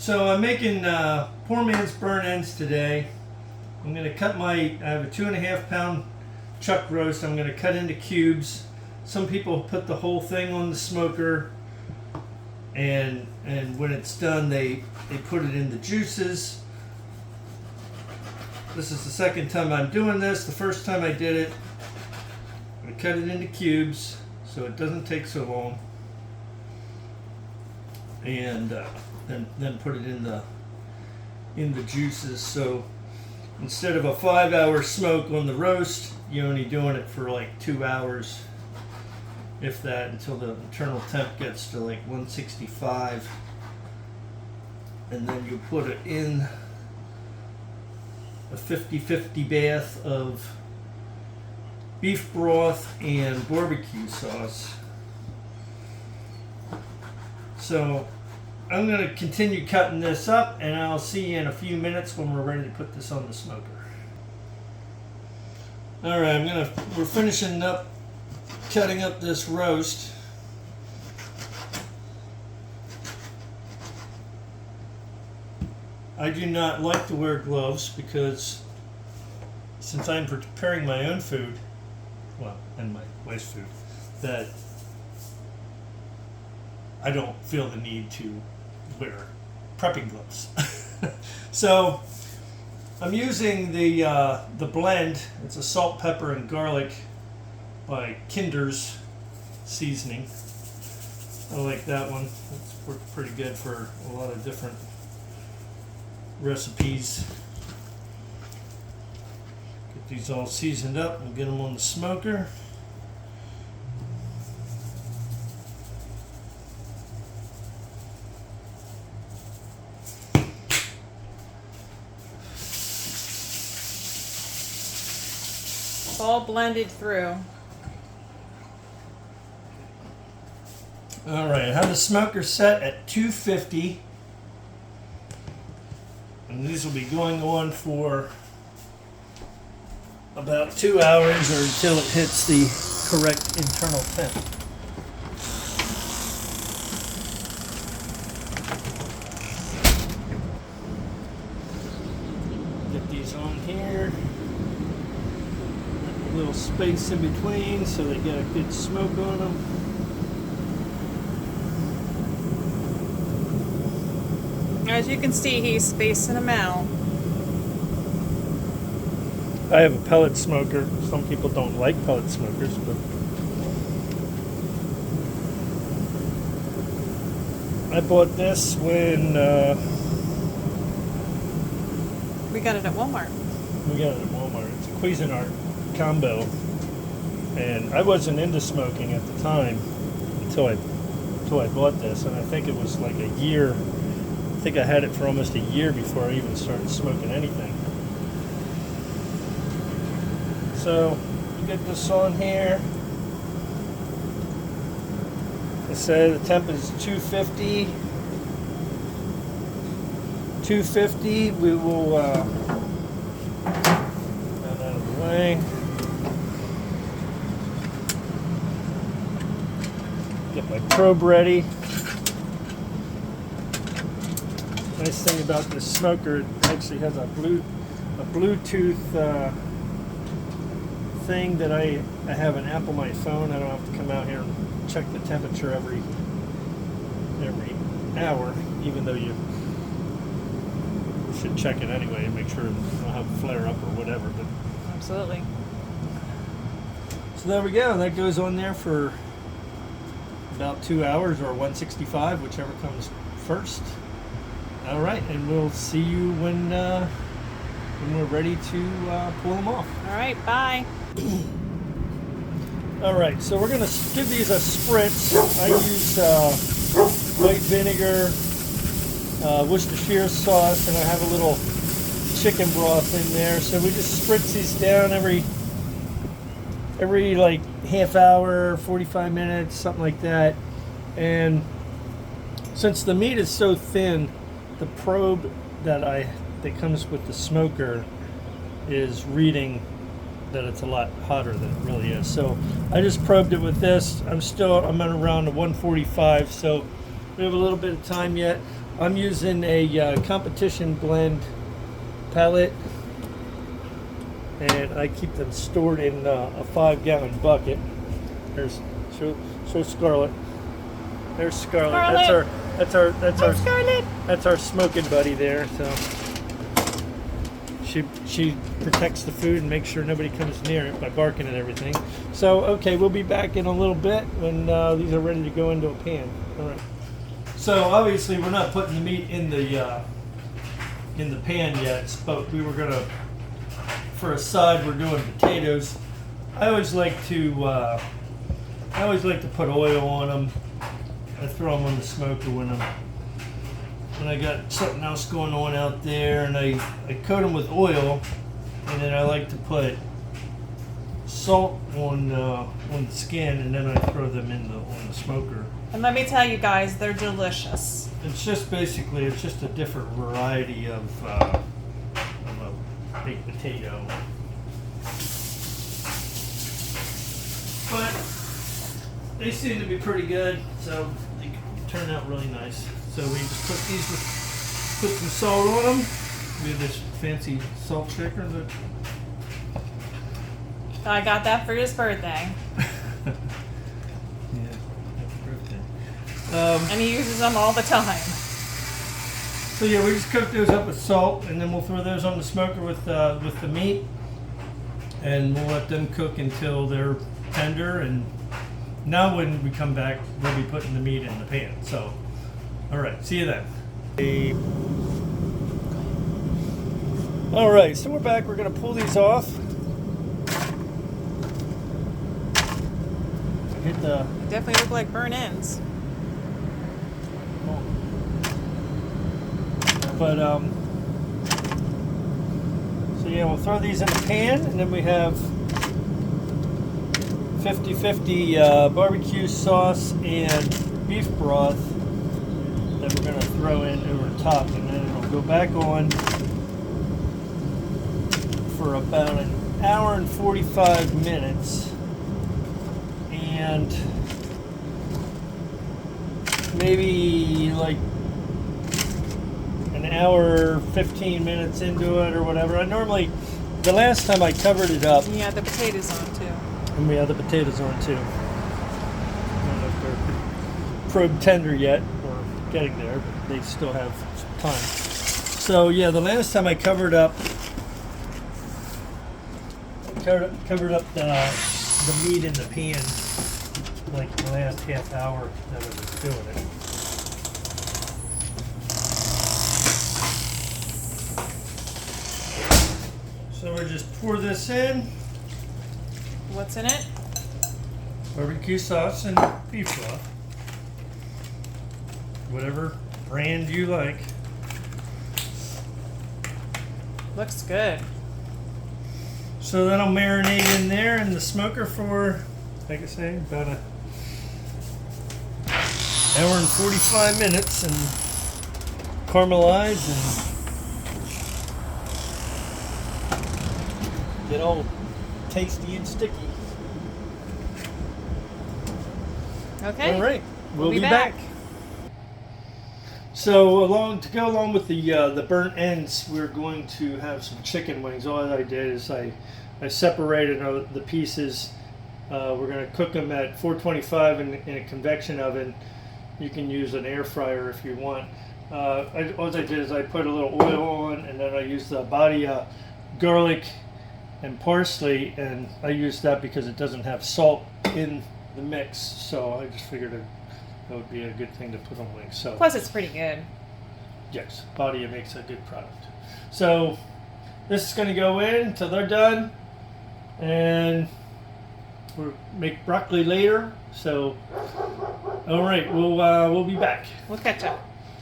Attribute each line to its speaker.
Speaker 1: So I'm making poor man's burnt ends today. I'm going to cut I have a 2.5 pound chuck roast. I'm going to cut into cubes. Some people put the whole thing on the smoker, and when it's done they put it in the juices. This is the second time I'm doing this. The first time I did it, I cut it into cubes so it doesn't take so long, and then put it in the juices. So instead of a 5-hour smoke on the roast, you're only doing it for like 2 hours, if that, until the internal temp gets to like 165, and then you put it in a 50-50 bath of beef broth and barbecue sauce. So I'm going to continue cutting this up, and I'll see you in a few minutes when we're ready to put this on the smoker. Alright, we're finishing up cutting up this roast. I do not like to wear gloves because since I'm preparing my own food, well, and my wife's food, that I don't feel the need to wear prepping gloves. So I'm using the blend. It's a salt, pepper, and garlic by Kinder's seasoning. I like that one. It's worked pretty good for a lot of different recipes. Get these all seasoned up and get them on the smoker.
Speaker 2: All blended through.
Speaker 1: All right, I have the smoker set at 250, and these will be going on for about 2 hours or until it hits the correct internal temp. Get these on here. Little space in between so they get a good smoke on them.
Speaker 2: As you can see, he's spacing them out.
Speaker 1: I have a pellet smoker. Some people don't like pellet smokers, but I bought this when
Speaker 2: We got it at Walmart.
Speaker 1: we got it at Walmart. It's a Cuisinart combo, and I wasn't into smoking at the time until I bought this, and I think it was like a year. I think I had it for almost a year before I even started smoking anything. So you get this on here. It says the temp is 250. 250. We will get that out of the way. Get my probe ready. Nice thing about this smoker, it actually has a Bluetooth thing that I have an app on my phone. I don't have to come out here and check the temperature every hour, even though you should check it anyway and make sure it don't have a flare up or whatever. But
Speaker 2: Absolutely.
Speaker 1: so there we go. That goes on there for about 2 hours or 165, whichever comes first. All right, and we'll see you when we're ready to pull them off.
Speaker 2: All right, bye.
Speaker 1: All right, so we're gonna give these a spritz. I use white vinegar, Worcestershire sauce, and I have a little chicken broth in there. So we just spritz these down every like half hour, 45 minutes, something like that. And since the meat is so thin, the probe that comes with the smoker is reading that it's a lot hotter than it really is. So I just probed it with this. I'm at around 145, so we have a little bit of time yet. I'm using a competition blend pellet, and I keep them stored in a 5-gallon bucket. There's show Scarlet. There's Scarlet.
Speaker 2: Scarlet.
Speaker 1: That's
Speaker 2: Scarlet.
Speaker 1: our smoking buddy there. So she protects the food and makes sure nobody comes near it by barking and everything. So okay, we'll be back in a little bit when these are ready to go into a pan. All right. So obviously we're not putting the meat in the pan yet, but we were gonna, for a side, we're doing potatoes. I always like to put oil on them. I throw them on the smoker when I got something else going on out there, and I coat them with oil, and then I like to put salt on the skin, and then I throw them on the smoker.
Speaker 2: And let me tell you guys, they're delicious.
Speaker 1: It's just a different variety of a baked potato. But they seem to be pretty good, so they turn out really nice. So we just put some salt on them. We have this fancy salt shaker that
Speaker 2: I got that for his birthday. And he uses them all the time.
Speaker 1: So yeah, we just cook those up with salt, and then we'll throw those on the smoker with the meat, and we'll let them cook until they're tender. And now when we come back, we'll be putting the meat in the pan. So, all right, see you then. All right, so we're back. We're gonna pull these off. Hit the.
Speaker 2: They definitely look like burnt ends.
Speaker 1: But so yeah, we'll throw these in the pan, and then we have 50-50 barbecue sauce and beef broth that we're gonna throw in over the top, and then it'll go back on for about an hour and 45 minutes, and maybe like an hour 15 minutes into it or whatever. I normally, the last time I covered it up,
Speaker 2: And you had the potatoes on too.
Speaker 1: and we have the potatoes on too. I don't know if they're probe tender yet, or getting there, but they still have some time. So yeah, the last time I covered up the meat in the pan, like the last half hour that I was doing it. So we just pour this in.
Speaker 2: What's in it?
Speaker 1: Barbecue sauce and beef broth. Whatever brand you like.
Speaker 2: Looks good.
Speaker 1: So that'll marinate in there in the smoker for, like I say, about an hour and 45 minutes, and caramelize and get all tasty and sticky.
Speaker 2: Okay.
Speaker 1: All right,
Speaker 2: We'll be back.
Speaker 1: So to go along with the burnt ends, we're going to have some chicken wings. All I did is I separated the pieces. We're going to cook them at 425 in a convection oven. You can use an air fryer if you want. All I did is I put a little oil on, and then I used the body garlic and parsley, and I used that because it doesn't have salt in the mix, so I just figured that would be a good thing to put on wings. So
Speaker 2: Plus, it's pretty good.
Speaker 1: yes, Badia makes a good product. So this is going to go in until they're done, and we'll make broccoli later. So all right, we'll be back.
Speaker 2: We'll catch up.